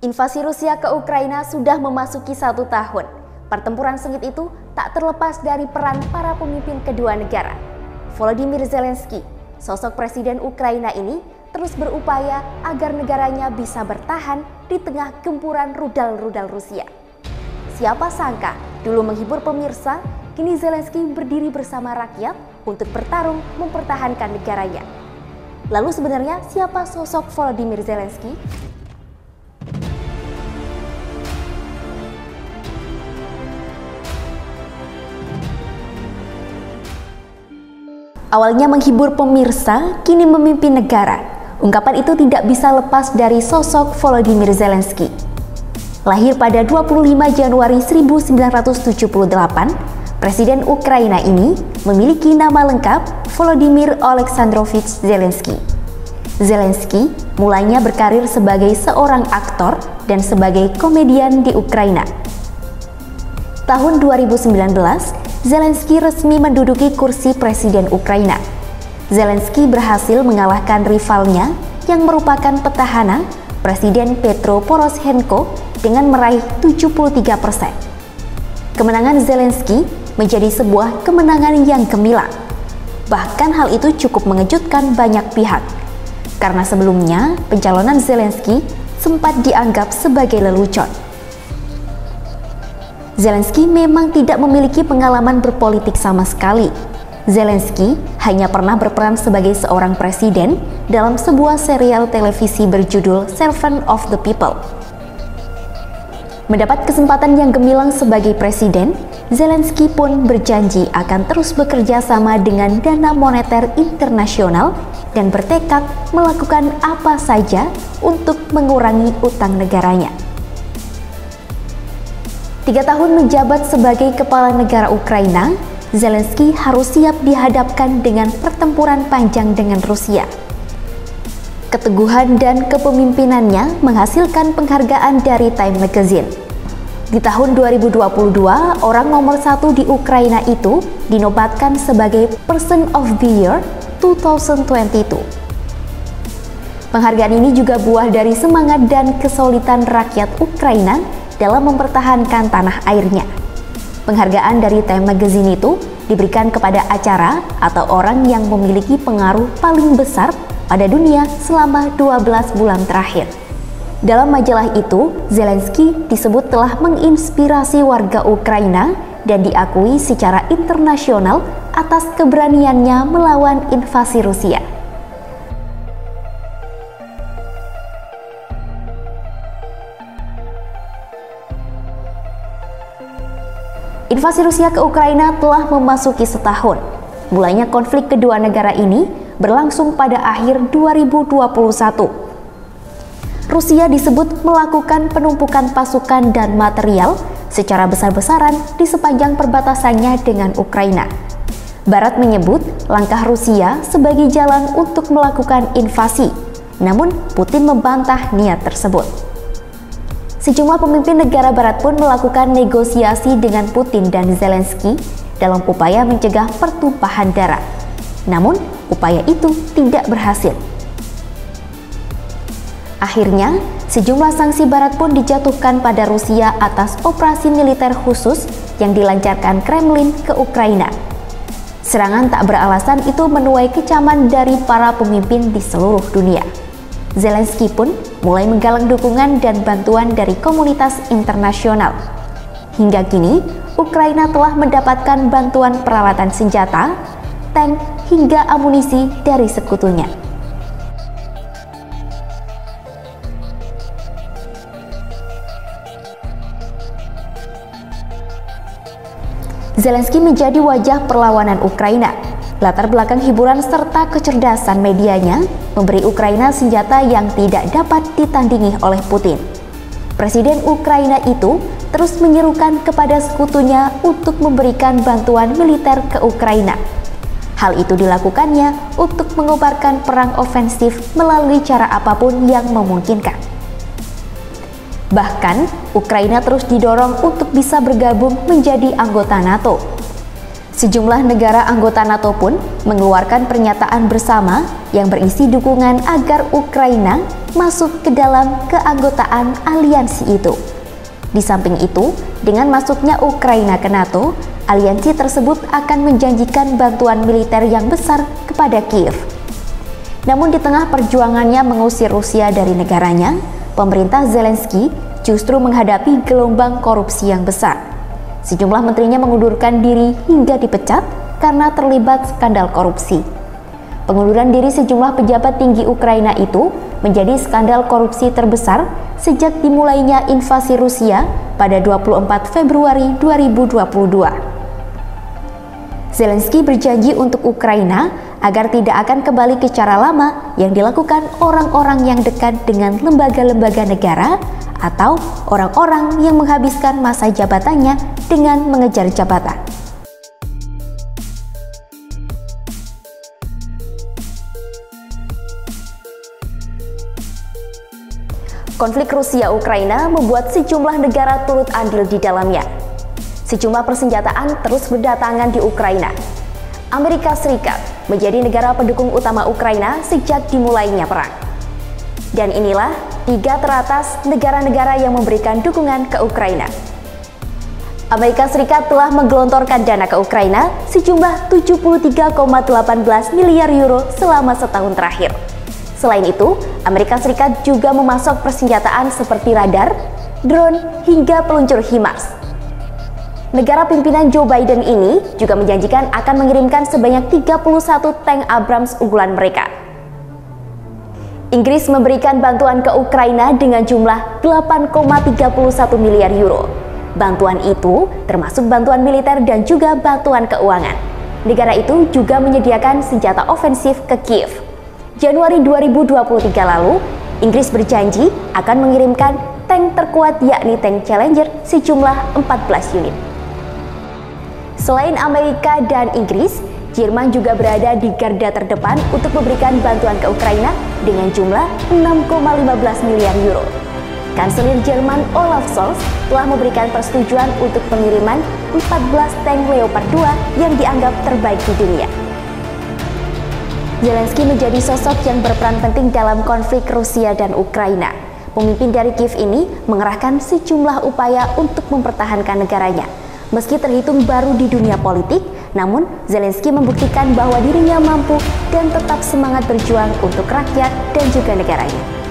Invasi Rusia ke Ukraina sudah memasuki 1 tahun. Pertempuran sengit itu tak terlepas dari peran para pemimpin kedua negara. Volodymyr Zelensky, sosok presiden Ukraina ini, terus berupaya agar negaranya bisa bertahan di tengah gempuran rudal-rudal Rusia. Siapa sangka, dulu menghibur pemirsa, kini Zelensky berdiri bersama rakyat untuk bertarung mempertahankan negaranya. Lalu sebenarnya siapa sosok Volodymyr Zelensky? Awalnya menghibur pemirsa, kini memimpin negara. Ungkapan itu tidak bisa lepas dari sosok Volodymyr Zelensky. Lahir pada 25 Januari 1978, Presiden Ukraina ini memiliki nama lengkap Volodymyr Oleksandrovich Zelensky. Zelensky mulanya berkarir sebagai seorang aktor dan sebagai komedian di Ukraina. Tahun 2019, Zelensky resmi menduduki kursi presiden Ukraina. Zelensky berhasil mengalahkan rivalnya yang merupakan petahana, Presiden Petro Poroshenko, dengan meraih 73%. Kemenangan Zelensky menjadi sebuah kemenangan yang gemilang. Bahkan hal itu cukup mengejutkan banyak pihak, karena sebelumnya pencalonan Zelensky sempat dianggap sebagai lelucon. Zelensky memang tidak memiliki pengalaman berpolitik sama sekali. Zelensky hanya pernah berperan sebagai seorang presiden dalam sebuah serial televisi berjudul Servant of the People. Mendapat kesempatan yang gemilang sebagai presiden, Zelensky pun berjanji akan terus bekerja sama dengan Dana Moneter Internasional dan bertekad melakukan apa saja untuk mengurangi utang negaranya. 3 tahun menjabat sebagai kepala negara Ukraina, Zelensky harus siap dihadapkan dengan pertempuran panjang dengan Rusia. Keteguhan dan kepemimpinannya menghasilkan penghargaan dari Time Magazine. Di tahun 2022, orang nomor 1 di Ukraina itu dinobatkan sebagai Person of the Year 2022. Penghargaan ini juga buah dari semangat dan kesulitan rakyat Ukraina dalam mempertahankan tanah airnya. Penghargaan dari Time Magazine itu diberikan kepada acara atau orang yang memiliki pengaruh paling besar pada dunia selama 12 bulan terakhir. Dalam majalah itu, Zelensky disebut telah menginspirasi warga Ukraina dan diakui secara internasional atas keberaniannya melawan invasi Rusia. Invasi Rusia ke Ukraina telah memasuki setahun. Mulanya konflik kedua negara ini berlangsung pada akhir 2021. Rusia disebut melakukan penumpukan pasukan dan material secara besar-besaran di sepanjang perbatasannya dengan Ukraina. Barat menyebut langkah Rusia sebagai jalan untuk melakukan invasi, namun Putin membantah niat tersebut. Sejumlah pemimpin negara barat pun melakukan negosiasi dengan Putin dan Zelensky dalam upaya mencegah pertumpahan darah. Namun, upaya itu tidak berhasil. Akhirnya, sejumlah sanksi barat pun dijatuhkan pada Rusia atas operasi militer khusus yang dilancarkan Kremlin ke Ukraina. Serangan tak beralasan itu menuai kecaman dari para pemimpin di seluruh dunia. Zelensky pun mulai menggalang dukungan dan bantuan dari komunitas internasional. Hingga kini, Ukraina telah mendapatkan bantuan peralatan senjata, tank, hingga amunisi dari sekutunya. Zelensky menjadi wajah perlawanan Ukraina. Latar belakang hiburan serta kecerdasan medianya memberi Ukraina senjata yang tidak dapat ditandingi oleh Putin. Presiden Ukraina itu terus menyerukan kepada sekutunya untuk memberikan bantuan militer ke Ukraina. Hal itu dilakukannya untuk mengobarkan perang ofensif melalui cara apapun yang memungkinkan. Bahkan, Ukraina terus didorong untuk bisa bergabung menjadi anggota NATO. Sejumlah negara anggota NATO pun mengeluarkan pernyataan bersama yang berisi dukungan agar Ukraina masuk ke dalam keanggotaan aliansi itu. Di samping itu, dengan masuknya Ukraina ke NATO, aliansi tersebut akan menjanjikan bantuan militer yang besar kepada Kiev. Namun di tengah perjuangannya mengusir Rusia dari negaranya, pemerintah Zelensky justru menghadapi gelombang korupsi yang besar. Sejumlah menterinya mengundurkan diri hingga dipecat karena terlibat skandal korupsi. Pengunduran diri sejumlah pejabat tinggi Ukraina itu menjadi skandal korupsi terbesar sejak dimulainya invasi Rusia pada 24 Februari 2022. Zelensky berjanji untuk Ukraina agar tidak akan kembali ke cara lama yang dilakukan orang-orang yang dekat dengan lembaga-lembaga negara atau orang-orang yang menghabiskan masa jabatannya dengan mengejar jabatan. Konflik Rusia-Ukraina membuat sejumlah negara turut andil di dalamnya. Sejumlah persenjataan terus berdatangan di Ukraina. Amerika Serikat menjadi negara pendukung utama Ukraina sejak dimulainya perang. Dan inilah 3 teratas negara-negara yang memberikan dukungan ke Ukraina. Amerika Serikat telah menggelontorkan dana ke Ukraina sejumlah 73,18 miliar euro selama setahun terakhir. Selain itu, Amerika Serikat juga memasok persenjataan seperti radar, drone, hingga peluncur HIMARS. Negara pimpinan Joe Biden ini juga menjanjikan akan mengirimkan sebanyak 31 tank Abrams unggulan mereka. Inggris memberikan bantuan ke Ukraina dengan jumlah 8,31 miliar euro. Bantuan itu termasuk bantuan militer dan juga bantuan keuangan. Negara itu juga menyediakan senjata ofensif ke Kiev. Januari 2023 lalu, Inggris berjanji akan mengirimkan tank terkuat yakni tank Challenger sejumlah 14 unit. Selain Amerika dan Inggris, Jerman juga berada di garda terdepan untuk memberikan bantuan ke Ukraina dengan jumlah 6,15 miliar euro. Kanselir Jerman Olaf Scholz telah memberikan persetujuan untuk pengiriman 14 tank Leopard 2 yang dianggap terbaik di dunia. Zelensky menjadi sosok yang berperan penting dalam konflik Rusia dan Ukraina. Pemimpin dari Kiev ini mengerahkan sejumlah upaya untuk mempertahankan negaranya. Meski terhitung baru di dunia politik, namun Zelensky membuktikan bahwa dirinya mampu dan tetap semangat berjuang untuk rakyat dan juga negaranya.